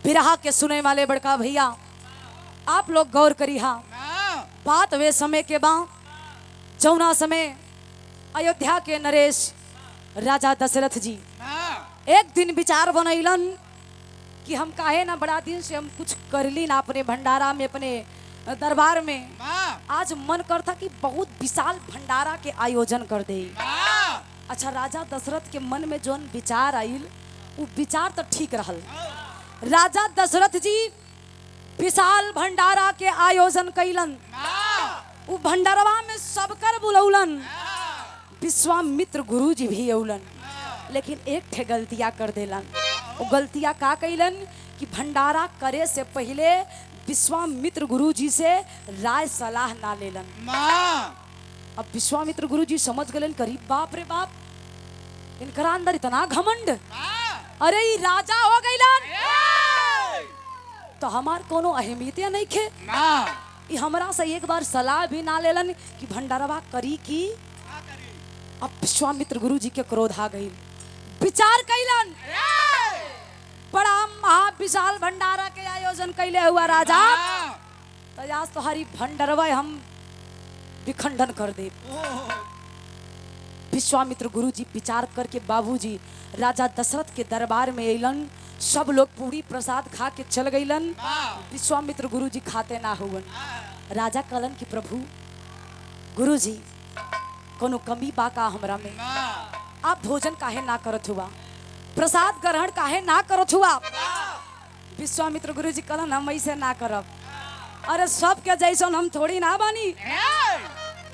बिरहा के सुने वाले बड़का भैया आप लोग गौर करी हा। बात वे समय के बा जौना समय अयोध्या के नरेश राजा दशरथ जी एक दिन विचार बनैलन कि हम काहे ना बड़ा दिन से हम कुछ करली ना अपने भंडारा में अपने दरबार में। आज मन करता कि बहुत विशाल भंडारा के आयोजन कर दे। अच्छा राजा दशरथ के मन में जोन विचार आइल वो विचार तो ठीक रहल। राजा दशरथ जी विशाल भंडारा के आयोजन कैलन। वो भंडारवा में सबकर बुलौलन, विश्वामित्र गुरु जी भी औलन, लेकिन एक ठे गलतियां कर देलन। वो गलतियां का कैलन कि भंडारा करे से पहले विश्वामित्र गुरु जी से राय सलाह ना लेलन। अब विश्वामित्र गुरु जी समझ गलन करीब बाप रे बाप इनकरा अंदर इतना घमंड, अरे ये राजा हो गइलन तो हमार कोनो अहमियत नहीं खे। ये हमरा से एक बार सलाह भी ना लेलन कि भंडारवा करी की। अब विश्वामित्र गुरु जी के क्रोध आ गई, विचार कैलन बड़ा महाविशाल भंडारा के आयोजन कैले हुआ राजा, तो आज तुम्हारी भंडारवा हम विखंडन कर दे। विश्वामित्र गुरु जी विचार करके बाबूजी राजा दशरथ के दरबार में अलन। सब लोग पूरी प्रसाद खा के चल गईलन। विश्वामित्र गुरु जी खाते ना हुवन। राजा कहलन कि प्रभु गुरु जी कोनो कमी बा का हमरा में? आप भोजन काहे ना करत हुआ, प्रसाद ग्रहण काहे ना करत हुआ? विश्वामित्र गुरु जी कहलन हम ऐसे ना करब। अरे सब के जैसन हम थोड़ी ना बानी,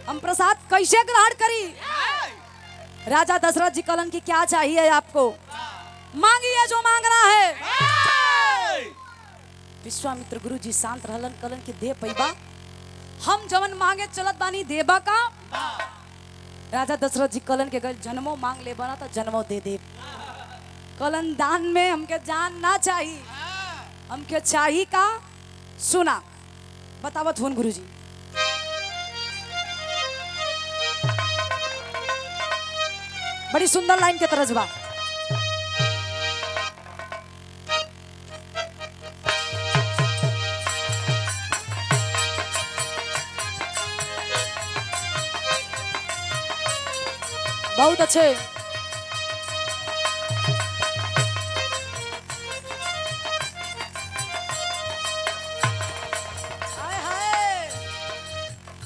हम प्रसाद कैसे ग्रहण करी? राजा दशरथ जी कहलन कि क्या चाहिए आपको, मांगिए जो मांगना है। विश्वामित्र गुरु जी शांत रहलन, कहलन कि दे पैबा, हम जवन मांगे चलत बानी देबा का? राजा दशरथ जी कहलन कि अगर जन्मों मांग ले बना तो जन्मों दे दे। कहलन दान में हमके जान ना चाहिए, हमके चाहिए का? सुना बतावत हुन गुरु जी। बड़ी सुंदर लाइन के तरज बा। बहुत अच्छे।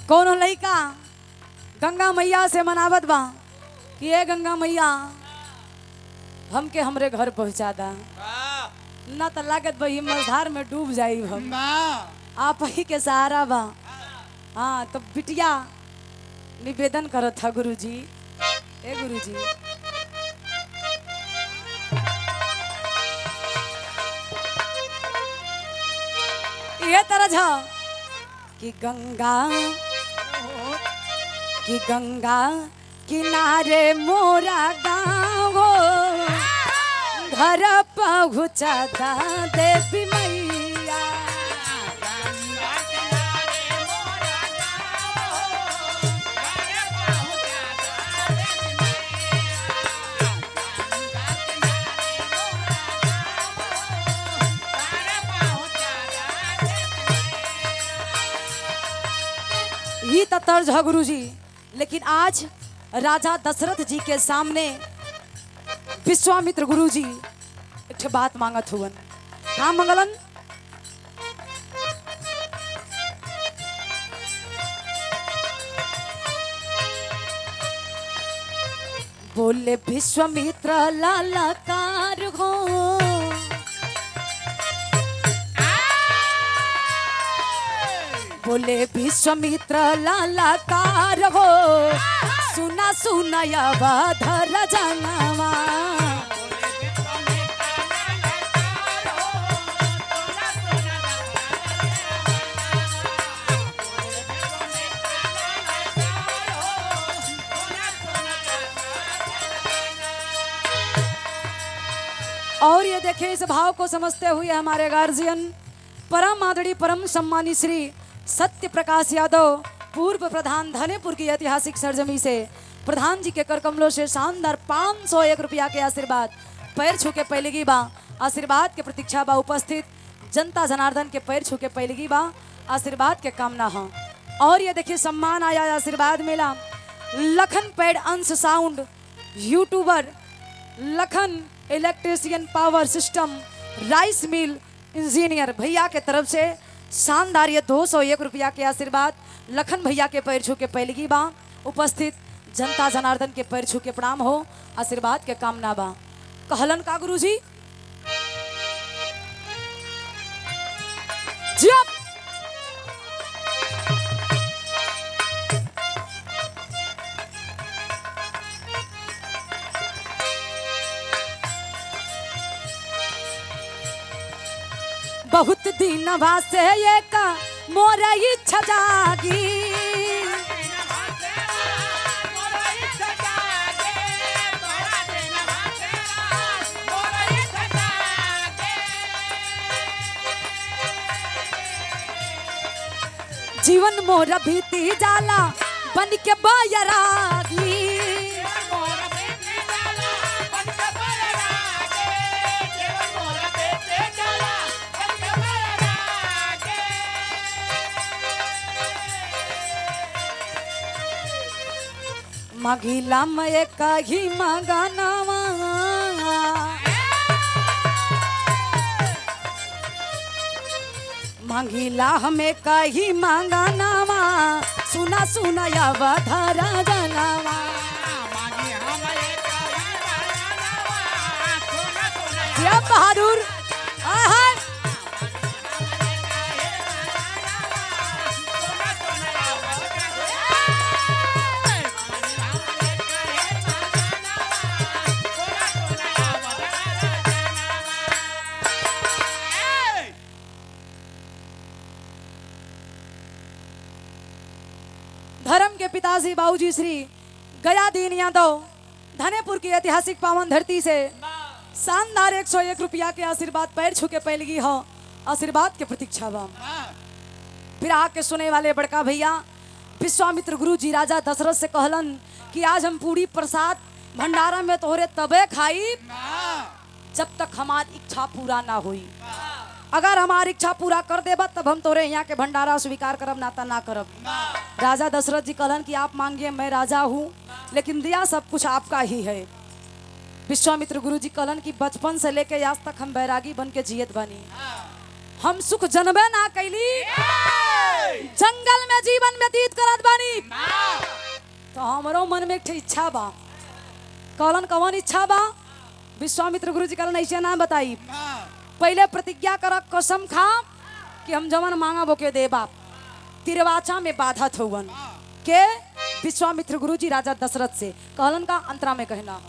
कौन लइका गंगा मैया से मनावत बा कि ये गंगा मैया हमके हमरे घर पहुंचा दा, ना तो लागत भाई मझधार में डूब जाई हम, आप ही के सहारा बा। हाँ तो बिटिया निवेदन करत था गुरु जी। ए गुरु जी ये तरह जा कि गंगा किनारे मोरा गाँव घर पहुँचा दा देवी मैया। ये तो तर्ज है गुरु जी, लेकिन आज राजा दशरथ जी के सामने विश्वामित्र गुरु जी एक बात मांगत हुवन। हाँ मंगलन, बोले विश्वामित्र लालाकार हो, बोले विश्वामित्र लालाकार हो, सुना सुना अवधर जनवा। और ये देखें इस भाव को समझते हुए हमारे गार्जियन परम आदरणीय परम सम्मानी श्री सत्य प्रकाश यादव पूर्व प्रधान धनेपुर की ऐतिहासिक सरजमी से प्रधान जी के कर कमलों से शानदार 501 रुपया के आशीर्वाद पैर छू के पहले की बा आशीर्वाद के प्रतीक्षा बा उपस्थित जनता जनार्दन के पैर छू के पैलगी बा, आशीर्वाद के कामना हो। और ये देखिए सम्मान आया, आशीर्वाद मिला। लखन पैड Ansh sound YouTuber, Lakhan electrician power system, rice mill engineer भैया के तरफ से शानदार ये 201 रुपया के आशीर्वाद लखन भैया के पैर छू के पैलगी बा। उपस्थित जनता जनार्दन के पैर छू के प्रणाम हो, आशीर्वाद के कामना बा। कहलन का गुरुजी जी आप बहुत दिन वासे ये का मोर इच्छा जागी, जीवन मोर बीती जाला बन के बैरागी। मगिला में कही मगनवा, मंगिला हमें कही मगनवा, सुना सुना अवधरा जनवा। जय बहादुर धर्म के पिताजी बाबूजी श्री गया दीन यादव धनेपुर की ऐतिहासिक पावन धरती से शानदार 101 रुपया के आशीर्वाद पैर छू के पैलगी हो, आशीर्वाद के प्रतीक्षा बा। फिर आके सुने वाले बड़का भैया विश्वामित्र गुरु जी राजा दशरथ से कहलन कि आज हम पूरी प्रसाद भंडारा में तोहरे तबे खाई जब तक हमारी इच्छा पूरा ना हुई। अगर हमारी इच्छा पूरा कर देबा तब हम तोरे यहाँ के भंडारा स्वीकार करब, नाता ना करब। राजा दशरथ जी कहलन कि आप मांगिए, मैं राजा हूँ, लेकिन दिया सब कुछ आपका ही है। विश्वामित्र गुरु जी कहलन कि बचपन से लेके आज तक हम बैरागी बन के जियत बनी, हम सुख जनबे ना कैली, जंगल में जीवन व्यतीत करत बानी। तो हमारो मन में एक इच्छा बा। कहलन कौन इच्छा बा? विश्वामित्र गुरु जी कहलन ऐसे ना बताई, पहले प्रतिज्ञा कर, कसम खा कि हम जवन मांगा वो के देबा। तिरवाचा में बाधा थवन के विश्वामित्र गुरु जी राजा दशरथ से कहलन का अंतरा में कहना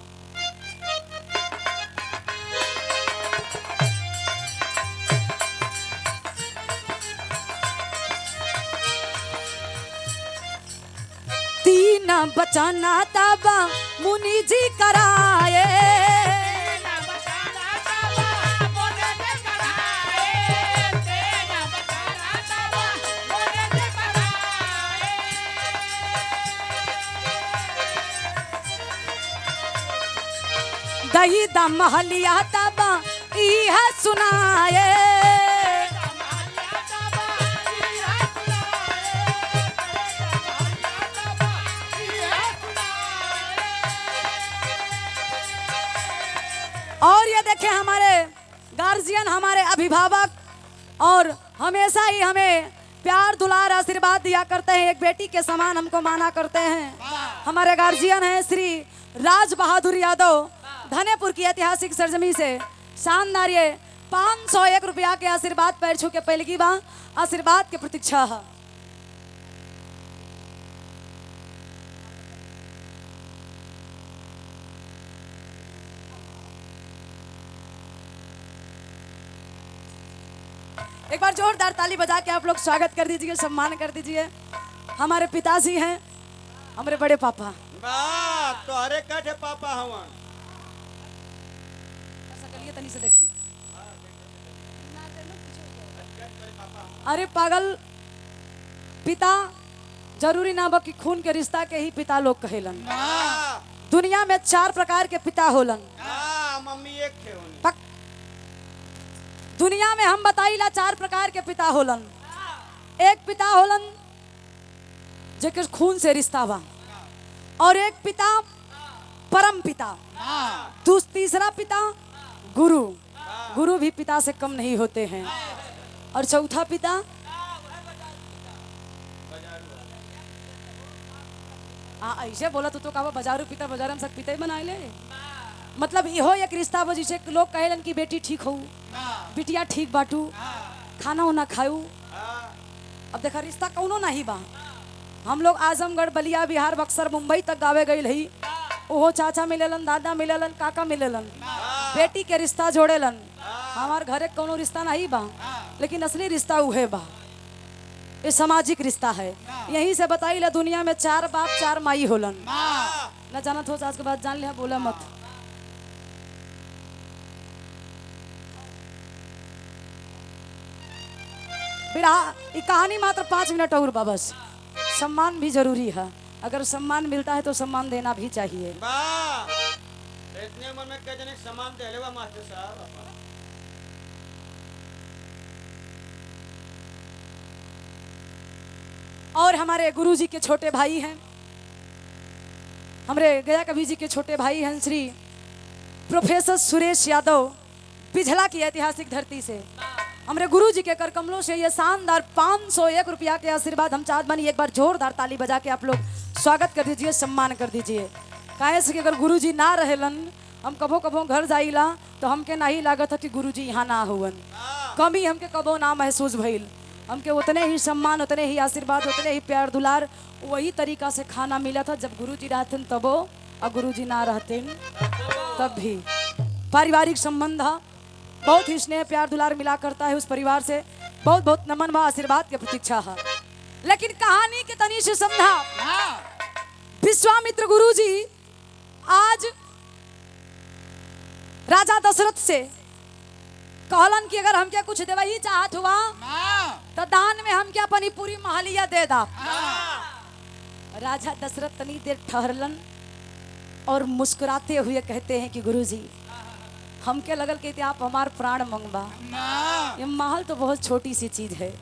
तीन बचना तबा मुनि जी कराए, दही दम महलिया तबा इह सुनाए, और ये देखें हमारे गार्जियन, हमारे अभिभावक और हमेशा ही हमें प्यार दुलार आशीर्वाद दिया करते हैं, एक बेटी के समान हमको माना करते हैं। हमारे गार्जियन हैं श्री राज बहादुर यादव धनेपुर की ऐतिहासिक सरजमी से शानदार ये 501 रुपया के आशीर्वाद पैर छू के पैलगी बा, आशीर्वाद के प्रतीक्षा है। एक बार जोरदार ताली बजा के आप लोग स्वागत कर दीजिए, सम्मान कर दीजिए। हमारे पिताजी हैं, हमारे बड़े पापा। वाह, तोहरे कठे पापा हवन। तनी से देखी, अरे पागल, पिता जरूरी ना बा कि खून के रिश्ता के ही पिता लोग कहेलन। दुनिया में 4 प्रकार के पिता होलन। मम्मी एक थे होनी। दुनिया में हम बताइला 4 प्रकार के पिता होलन। एक पिता होलन जेकर खून से रिश्ता बा, और एक पिता परम पिता, तीसरा पिता गुरु, गुरु भी पिता से कम नहीं होते हैं, और चौथा पिता ऐसे बोला तो कहा बाजारू पिता बाजार में सब पिता ही बनाए ले। मतलब इहो एक रिश्ता बा जिसे लोग कहेलन कि बेटी ठीक हो, बिटिया ठीक बाटू, खाना उना खाऊ। अब देखा रिश्ता कौनो नहीं बा। हम लोग आजमगढ़, बलिया, बिहार, बक्सर, मुंबई तक गावे गई रही, ओहो चाचा मिलेलन, दादा मिलेलन, काका मिलेलन, बेटी के रिश्ता जोड़ेलन। हमार घरे कोनो रिश्ता नहीं बा, लेकिन असली रिश्ता उहे बा, ये सामाजिक रिश्ता है। यहीं से बताई ला दुनिया में 4 बाप 4 माई होलन। न जानत हो आज के बाद जान लिया, बोला मत। ये कहानी मात्र 5 मिनट और बा बस। सम्मान भी जरूरी है, अगर सम्मान मिलता है तो सम्मान देना भी चाहिए। इतने उम्र में कजने सम्मान दे लेवा मास्टर साहब। और हमारे गुरुजी के छोटे भाई हैं, हमारे गया कवि जी के छोटे भाई हैं श्री प्रोफेसर सुरेश यादव, पिछला की ऐतिहासिक धरती से। हमारे गुरुजी के कर कमलों से ये शानदार 501 रुपया के आशीर्वाद हम चाहत बनी। एक बार जोरदार ताली बजा के आप लोग स्वागत कर दीजिए, सम्मान कर दीजिए। काहे से कि अगर गुरुजी ना रहेलन, हम कभो कभो घर जाइला तो हमके नहीं लागत है कि गुरुजी यहाँ ना हुवन। कमी हमके कबो ना महसूस भइल। हमके उतने ही सम्मान, उतने ही आशीर्वाद, उतने ही प्यार दुलार, वही तरीका से खाना मिला था जब गुरुजी रहते तबो, और गुरुजी ना रहते तब भी। पारिवारिक संबंध बहुत ही स्नेह प्यार दुलार मिला करता है उस परिवार से। बहुत बहुत नमन व आशीर्वाद की प्रतीक्षा है। लेकिन कहानी के तनी से समझा, विश्वामित्र गुरुजी आज राजा दशरथ से कहलन कि अगर हम क्या कुछ देवा ही चाहत हुआ तो दान में हम क्या अपनी पूरी महलिया दे दा। राजा दशरथ तनी देर ठहरलन और मुस्कुराते हुए कहते हैं कि गुरुजी हमके लगल कहते आप हमार प्राण मंगवा, ये महल तो बहुत छोटी सी चीज है।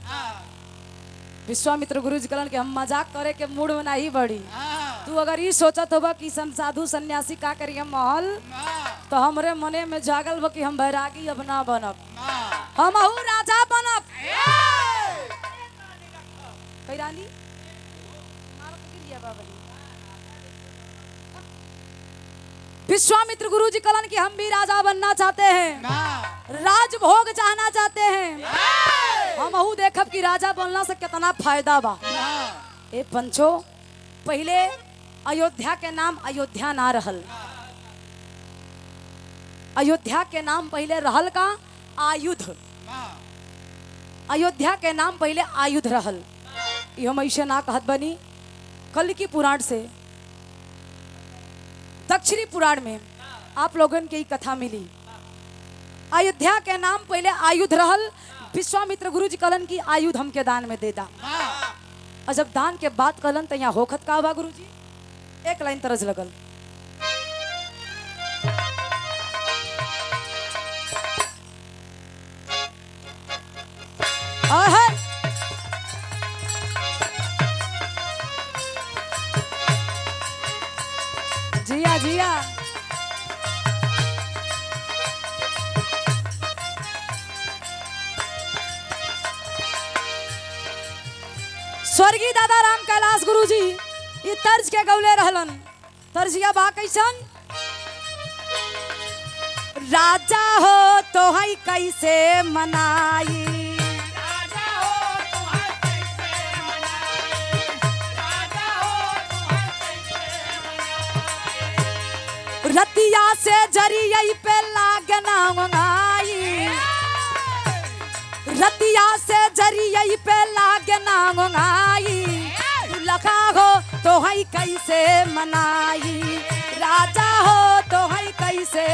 विश्वामित्र गुरुजी कहलन कि हम मजाक करे के मूड में नहीं बड़ी। तू अगर ये सोचत होगा कि साधु सन्यासी का करिए महल, तो हमरे मने में जागल बा कि हम बैरागी अब ना बनब, हम राजा बनब। कैरानी विश्वामित्र गुरुजी कहलन कि हम भी राजा बनना चाहते हैं, राजभोग चाहना चाहते हैं। हम देखब कि राजा बनना से कितना फायदा बा। ए पंचो, पहले अयोध्या के नाम अयोध्या ना रहल। अयोध्या के नाम पहले रहल का आयुध। अयोध्या के नाम पहले आयुध रहल। ये हम ऐसे ना कहत बनी। कल की पुराण से दक्षिणी पुराण में आप लोगन के कथा मिली। अयोध्या के नाम पहले आयुध रहल। विश्वामित्र गुरुजी कहलन कि आयुध हमके दान में दे दा। और जब दान के बात कहलन तो यहाँ होखत का बा गुरुजी? एक लाइन तरज लगल। जिया जिया स्वर्गीय दादा राम कैलाश गुरुजी ये तर्ज के गौले रहलन। तर्जिया बा कैसन? राजा हो तो है कैसे मनाई, रतिया से जरिया पे लागना मंगाई, रतिया से जरिया पे लागना मंगाई। लखा हो तो है कैसे मनाई, राजा हो तो है कैसे।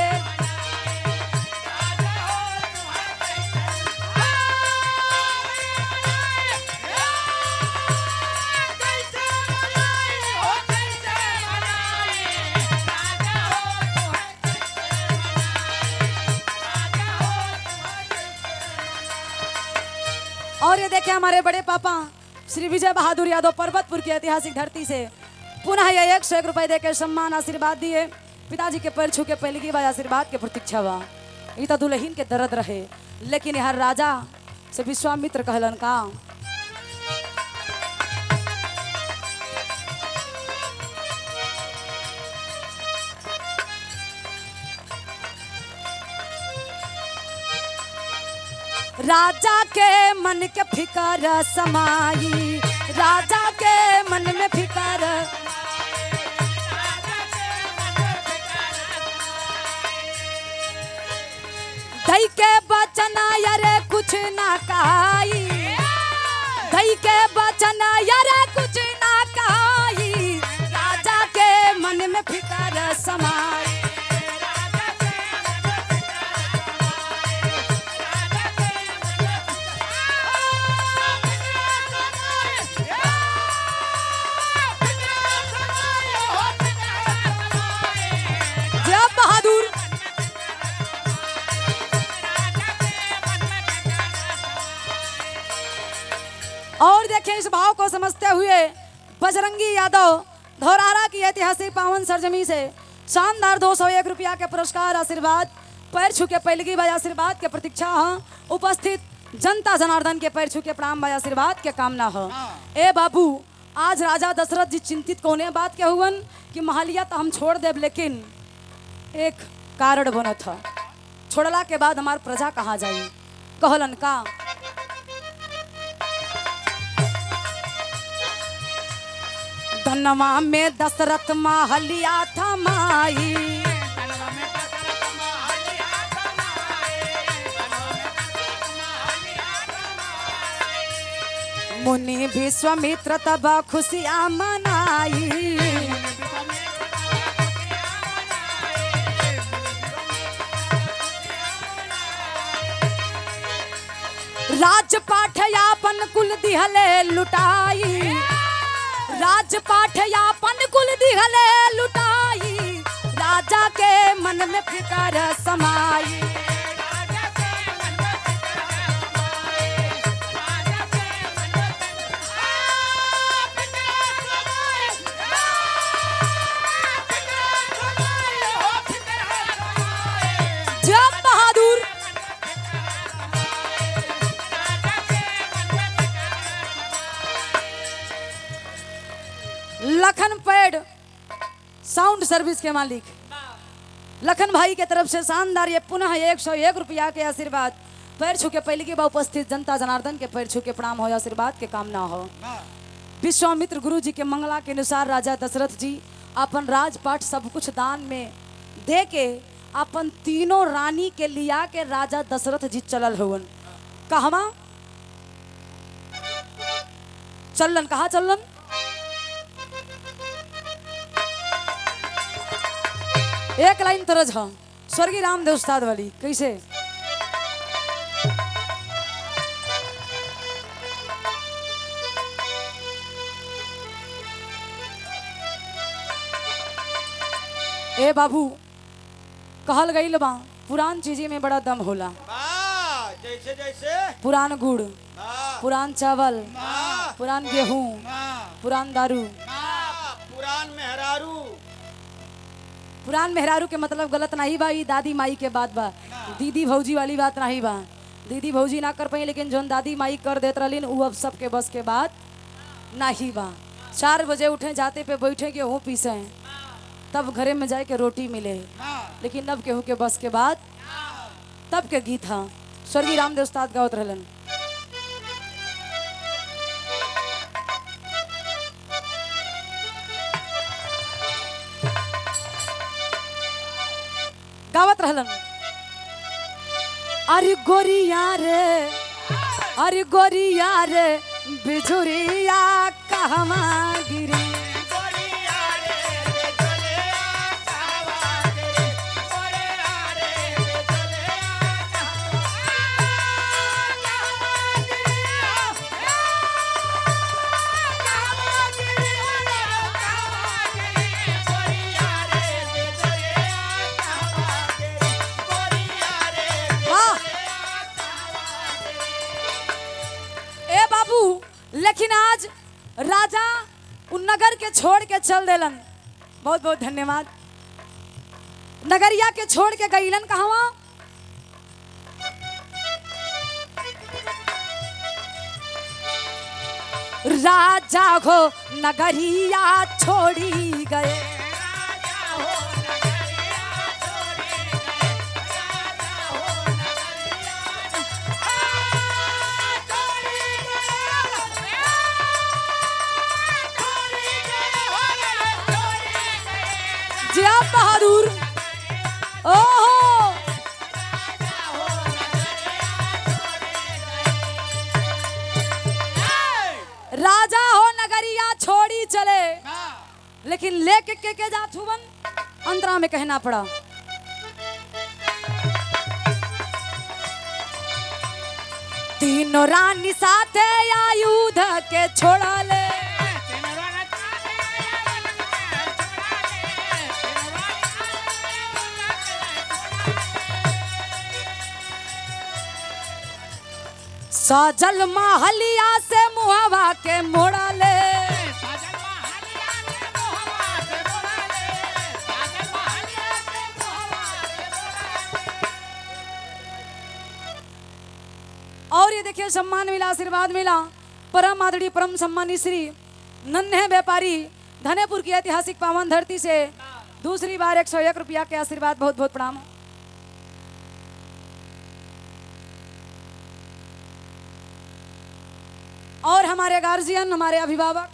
और ये देखे हमारे बड़े पापा श्री विजय बहादुर यादव पर्वतपुर की ऐतिहासिक धरती से पुनः ये 101 रुपए देकर सम्मान आशीर्वाद दिए। पिताजी के पैर छू के पहले की बार आशीर्वाद के प्रतीक्षा बा। ये तो दुल्हन के दर्द रहे, लेकिन यहाँ राजा से विश्वामित्र कहलन का राजा के मन के फिकर समाई, राजा के मन में फिकर दई के बचना यारे कुछ ना कहाई, दई के बचना यारे कुछ ना कहाई, राजा के मन में फिकर समाई। और देखें इस भाव को समझते हुए बजरंगी यादव धौरारा की ऐतिहासिक पावन सरजमी से शानदार 201 रुपया के पुरस्कार आशीर्वाद पैर छू के पहलगी बाज आशीर्वाद के प्रतीक्षा है। उपस्थित जनता जनार्दन के पैर छू के प्रणाम बाज आशीर्वाद के कामना है। ए बाबू आज राजा दशरथ जी चिंतित कोने बात के हुवन कि महलिया तो हम छोड़ देव, लेकिन एक कारण बना था, छोड़ला के बाद हमार प्रजा कहाँ जाई। कहलन का धनवा में दशरथ महलिया थमाई, मुनि विश्वामित्र तब खुशियां मनाई। राजपाठ यापन कुल दिहले लुटाई, राजपाठ यापन कुल दिहले लुटाई, राजा के मन में फिकर समाई। जब बहादुर लखन पेड़ साउंड सर्विस के मालिक लखन भाई के तरफ से शानदार ये पुनः 101 रुपया के आशीर्वाद पैर छू के पहले की बार उपस्थित जनता जनार्दन के पैर छू के प्रणाम हो, आशीर्वाद के कामना हो। विश्वामित्र गुरु जी के मंगला के अनुसार राजा दशरथ जी अपन राजपाट सब कुछ दान में दे के अपन तीनों रानी के लिया के राजा दशरथ जी चलल हुवन। कहवा चलन, कहा चलन? एक लाइन तरज है स्वर्गीय रामदेव उस्ताद वाली, कैसे? ए बाबू कहल गईल बा पुरान चीजें में बड़ा दम होला। जैसे जैसे पुरान गुड़, पुरान चावल, पुरान गेहूं, पुरान दारू, पुरान मेहरारू। पुरान मेहरारू के मतलब गलत नहीं बा, ई दादी माई के बात बा, दीदी भौजी वाली बात नहीं बा। दीदी भौजी ना कर पाई, लेकिन जोन दादी माई कर देत रहलीन उ अब सबके बस के बात नहीं बा। 4 बजे उठे जाते पे बैठे गेहूँ पीसे तब घरे में जाए के रोटी मिले, लेकिन अब केहू के बस के बात तब के गीत हा स्वर्गीय रामदेव उस्ताद गावत रहलन। गावत रहलन अरे गोरिया रे, अरे गोरिया रे बिजुरिया कहवा गिरी, लेकिन आज राजा उन नगर के छोड़ के चल देलन। बहुत बहुत धन्यवाद। नगरिया के छोड़ के गईलन कहवा? राजा हो नगरिया छोड़ी गए। जिया बहादुर ओहो राजा हो नगरिया छोड़ी चले, लेकिन लेके के जात हुवन अंतरा में कहना पड़ा। तीनों रानी साथे आयुध के छोड़ा ले। सजल महलिया से मुहवा के मोड़ा ले। और ये देखिए सम्मान मिला, आशीर्वाद मिला। परम आदरणीय परम सम्मानी श्री नन्हे व्यापारी धनेपुर की ऐतिहासिक पावन धरती से दूसरी बार 101 रुपया के आशीर्वाद। बहुत बहुत प्रणाम। और हमारे गार्जियन, हमारे अभिभावक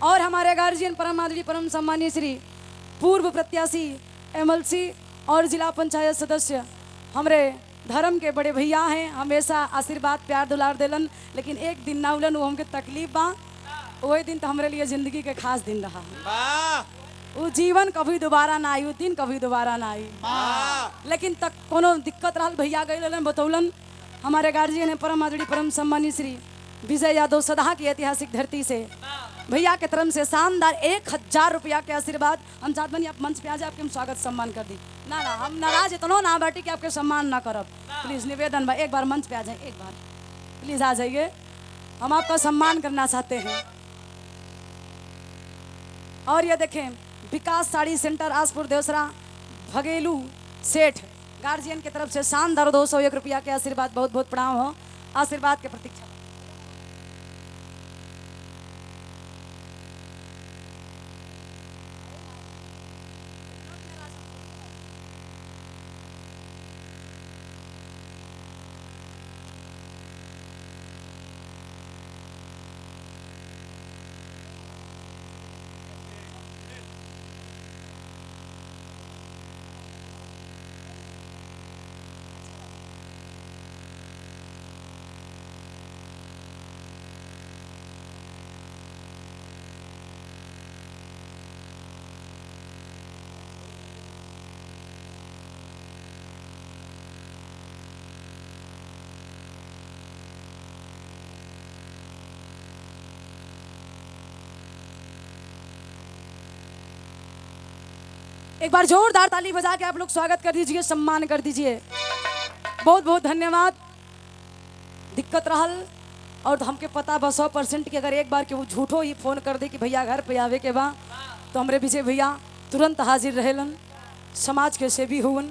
और हमारे गार्जियन परम आदरणीय परम सम्मानीय श्री पूर्व प्रत्याशी एमएलसी और जिला पंचायत सदस्य हमरे धर्म के बड़े भैया हैं। हमेशा आशीर्वाद प्यार दुलार देलन, लेकिन एक दिन ना उलन वो हमके तकलीफ बा। वही दिन तो हमारे लिए जिंदगी के खास दिन रहा। वो जीवन कभी दोबारा ना आई, वो दिन कभी दोबारा ना आई। लेकिन तक कोनो दिक्कत रहल भैया गए बतौलन। हमारे गार्जियन है परम आदरणीय परम सम्मानीय श्री विजय यादव सदा की ऐतिहासिक धरती से भैया के तरफ से शानदार 1000 रुपया के आशीर्वाद। हम चाहते बनी आप मंच पे आ जाए, आपके हम स्वागत सम्मान कर दी। ना ना हम नाराज इतना ना बैठी कि आपके सम्मान ना करब। प्लीज निवेदन भाई एक बार मंच पे आ जाए, एक बार प्लीज आ जाइए, हम आपका सम्मान करना चाहते हैं। और ये देखें विकास साड़ी सेंटर आसपुर देवसरा भगेलू सेठ गार्जियन की तरफ से शानदार 201 रुपया के आशीर्वाद। बहुत बहुत प्रणाम हो, आशीर्वाद के प्रतीक्षा। एक बार जोरदार ताली बजा के आप लोग स्वागत कर दीजिए, सम्मान कर दीजिए। बहुत बहुत धन्यवाद। दिक्कत रहल और हमके पता बा 100% कि अगर एक बार के वो झूठो ही फोन कर दे कि भैया घर पे आवे के बा, तो हमरे विजय भैया तुरंत हाजिर रहेलन। समाज के सेवी हुवन,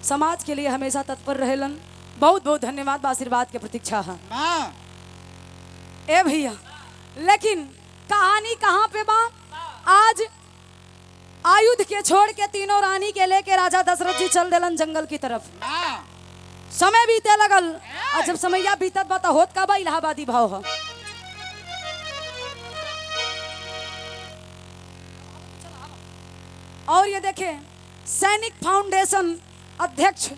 समाज के लिए हमेशा तत्पर रहेलन। बहुत बहुत धन्यवाद। आशीर्वाद के प्रतीक्षा है ए भैया। लेकिन कहानी कहाँ पे बा? आज आयुध के छोड़ के तीनों रानी के लेके राजा दशरथ जी चल देलन जंगल की तरफ। समय बीते लगल और जब समैया बीतत बा तो होत का बा इलाहाबादी भाव ह। और ये देखें सैनिक फाउंडेशन अध्यक्ष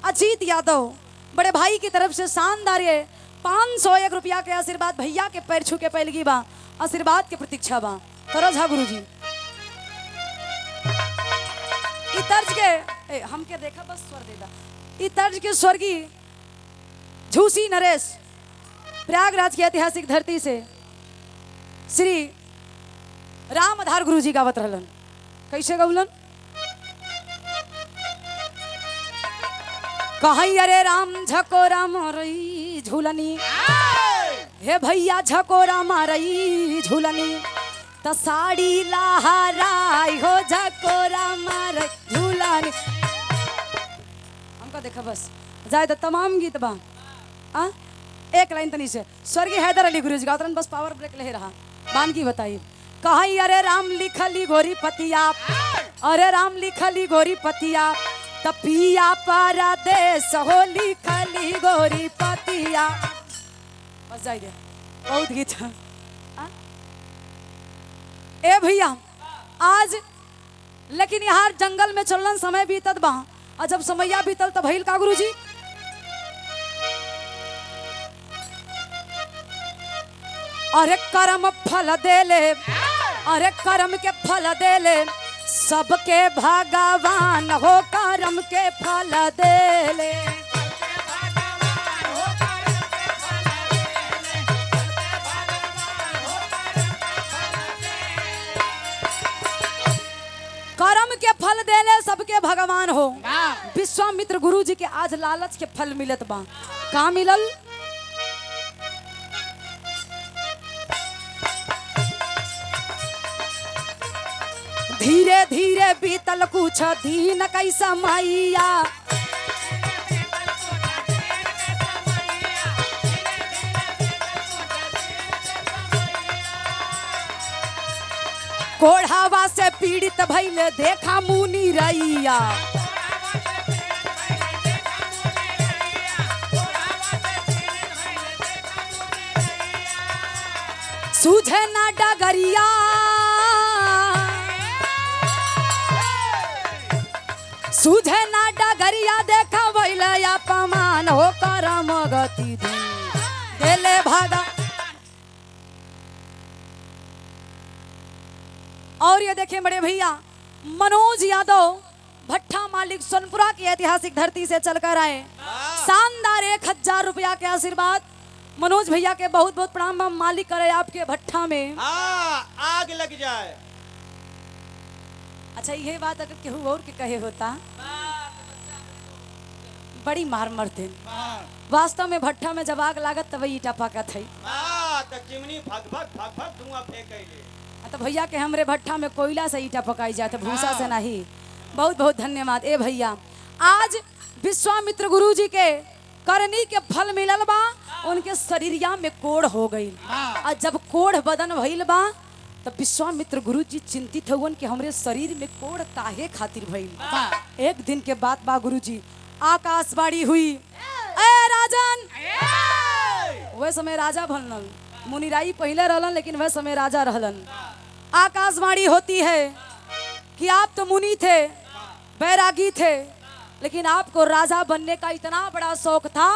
अजीत यादव बड़े भाई की तरफ से शानदार ये 501 रुपया के आशीर्वाद। भैया के पैर छू के पैलगी बा, आशीर्वाद के प्रतीक्षा बा। तरज हा गुरु जी तर्ज के हमके देखा बस स्वर देगा। इस तर्ज के स्वर्गीय झूसी नरेश प्रयागराज की ऐतिहासिक धरती से श्री रामधार गुरु जी गावत रहलन। कैसे गौलन? कहीं अरे राम झकोरा मारई झूलनी, हे भैया झकोरा मारई झूलनी, त साड़ी लहराई हो झकोरा मारई झूलनी। हमका देखा बस जाए तो तमाम गीत बा आ? एक लाइन तनी से स्वर्गीय हैदर अली गुरुजी गावतरन बस पावर ब्रेक ले रहा बान की बताई। कहीं अरे राम लिखली गोरी पतिया, अरे राम लिखली गोरी पतिया, तपिया परदेस हो लिखली गोरी पतिया। बस जाए दे बहुत गीत आ? ए भैया आज लेकिन यहाँ जंगल में चलन समय बीतत बा, और जब समैया बीतल तो भइल का गुरुजी? अरे कर्म फल देले, अरे कर्म के फल देले सबके भगवान हो, कर्म के फल देले। कर्म के फल देले सबके भगवान हो। विश्वामित्र गुरु जी के आज लालच के फल मिलत बा। का मिलल? धीरे धीरे बीतल कुछ दिन कैसा मैया, कोढ़ावा से पीड़ित भइले देखा मुनि रैया, सूझे ना डगरिया, सूझे ना डगरिया देखा भइले अपमान हो, करम गति देले भागा। और ये देखें बड़े भैया मनोज यादव भट्टा मालिक सोनपुरा की ऐतिहासिक धरती से चलकर आए, शानदार 1000 रुपया के आशीर्वाद। मनोज भैया के बहुत बहुत प्रणाम। मालिक करे आपके भट्टा में आग लग जाए। अच्छा ये बात अगर केहू और के कहे होता बड़ी मार मरते। वास्तव में भट्टा में जब आग लागत तब ईटा पाकत है, तो चिमनी भग भग भग भग धुआं फेंकेले। तो भैया के हमरे भट्टा में कोयला से ईटा पकाई जाते, भूसा से नहीं। बहुत बहुत धन्यवाद। ए भैया आज विश्वामित्र गुरु जी के करनी के फल मिलल बा, उनके शरीरिया में कोढ़ हो गई। और जब कोढ़ बदन भइल बा तब विश्वामित्र गुरु जी चिंतित हुवन कि हमरे शरीर में कोढ़ काहे खातिर भइल। एक दिन के बाद बा गुरु जी आकाशवाणी हुई, ए राजन। वह समय राजा बनल, मुनिराई पहले रहलन लेकिन वह समय राजा रहलन। आकाशवाणी होती है कि आप तो मुनि थे, बैरागी थे, लेकिन आपको राजा बनने का इतना बड़ा शौक था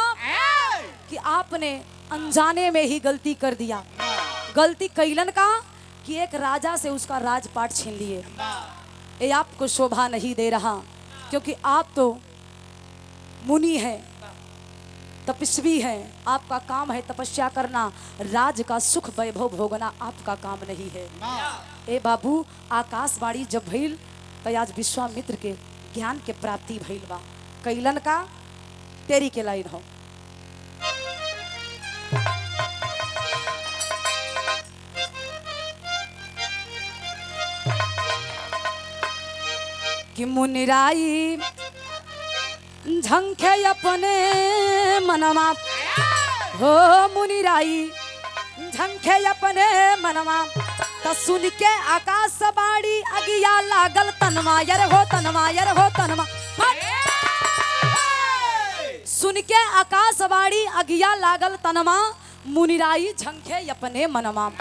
कि आपने अनजाने में ही गलती कर दिया। गलती कैलन का कि एक राजा से उसका राजपाट छीन लिए। ये आपको शोभा नहीं दे रहा, क्योंकि आप तो मुनि हैं, तपस्वी हैं। आपका काम है तपस्या करना, राज का सुख वैभव भोगना आपका काम नहीं है। ए बाबू आकाशवाणी जब भइल तो आज विश्वामित्र के ज्ञान के प्राप्ति भइल बा। कैलन का तेरी के लाइन हो। कि मुनिराई झंखे अपने मनमा, हो मुनिराई झंखे अपने मनमा, तो सुन के आकाशवाणी अगिया लागल तनमा, यर हो तनमा, यर हो तनमा। सुन के आकाशवाणी अगिया लागल तनमा, मुनिराई झंखे अपने मनमा।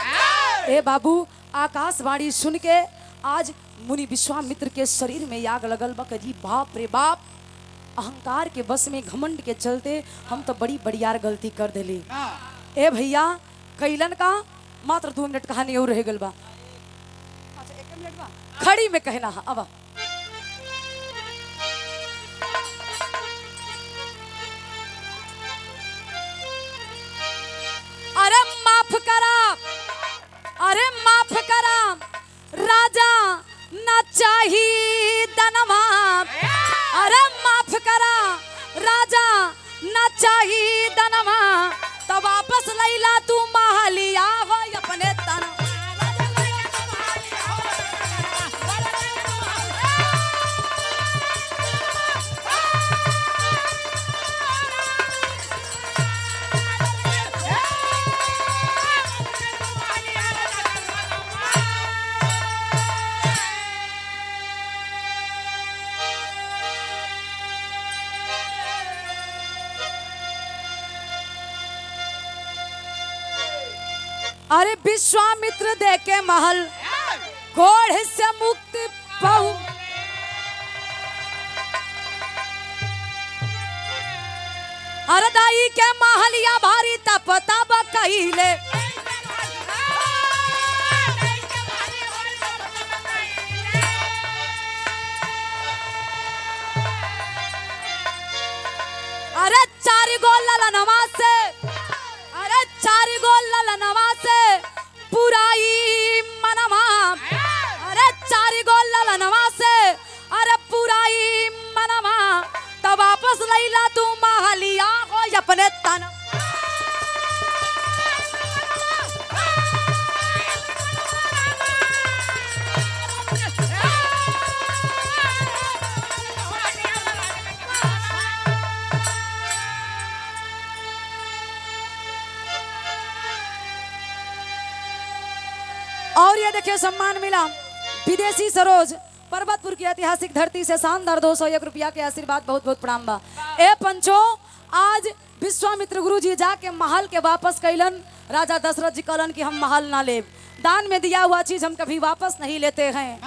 ए बाबू आकाशवाणी सुन के आज मुनि विश्वामित्र के शरीर में आग लगल बा। कजी बाप रे बाप, अहंकार के बस में घमंड के चलते हम तो बड़ी बड़ियार गलती कर देली। ए भैया कैलन का मात्र 2 मिनट कहानी और रह गल बा। अच्छा 1 मिनट बा खड़ी में कहना है। अब अरे माफ करा, अरे माफ करा राजा ना चाहिए दनमा, अरे माफ करा राजा चाहिए दनमा तब वापस लैला तू महलिया हो अपने तन। अरे विश्वामित्र दे के महल कोढ़ से मुक्ति पाऊ। अरे दाई के महलिया भारी तप तप कहिले। अरे चार गोल ललनवा से, अरे चार गोल ललनवा से पुराई मनवा। अरे चार गोल ललनवा से अरे पुराई मनवा तब वापस लैला तू महलिया हो अपने तन। और ये देखिए सम्मान मिला विदेशी सरोज पर्वतपुर की ऐतिहासिक धरती से शानदार 201 रुपया के आशीर्वाद, बहुत बहुत प्रणाम बा। ए पंचो आज विश्वामित्र गुरु जी जाके महल के वापस कैलन। राजा दशरथ जी कहलन कि हम महल ना लेब, दान में दिया हुआ चीज हम कभी वापस नहीं लेते हैं।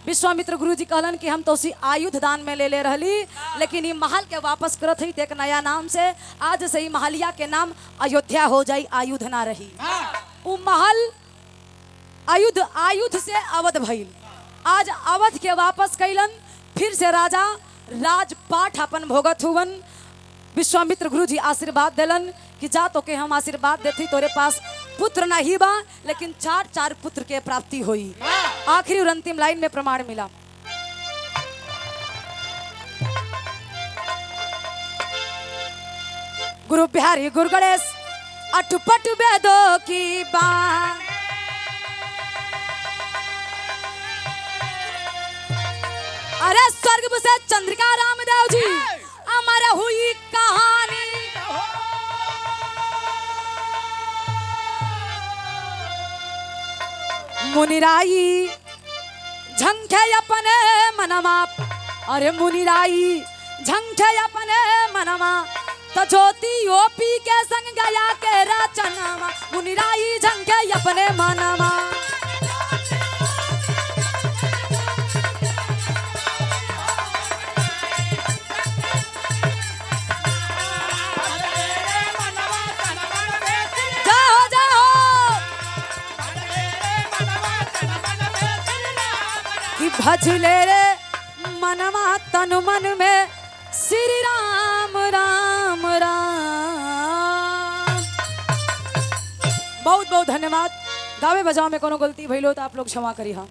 विश्वामित्र गुरु जी कहलन कि हम तो उसी आयुध दान में ले रहली, लेकिन ये महल के वापस करत ही एक नया नाम से। आज से ही महलिया के नाम अयोध्या हो जाई, आयुध ना रही। उ महल आयुध, आयुध से अवध भइल। आज अवध के वापस कैलन, फिर से राजा राजपाट अपन भोगत हुवन। विश्वामित्र गुरु जी आशीर्वाद दिलन कि जा तो के हम आशीर्वाद देती, तोरे पास पुत्र नहीं बा लेकिन 4 पुत्र के प्राप्ति हुई। आखिरी और अंतिम लाइन में प्रमाण मिला। गुरु बिहारी गुरु गणेश अटपट वेदों की बात। अरे स्वर्ग से चंद्रिका रामदेव जी अमर हुई कहानी। मुनिराई झंखे अपने मनमा, अरे मुनिराई झंखे अपने मनमा तो ज्योति ओपी के संग गया के रचनमा। मुनिराई झंखे अपने मनमा। भजले रे मनवा तन मन में श्री राम राम राम। बहुत बहुत धन्यवाद। गावे बजाओ में कोनो गलती भइलो तो आप लोग क्षमा करी। हाँ।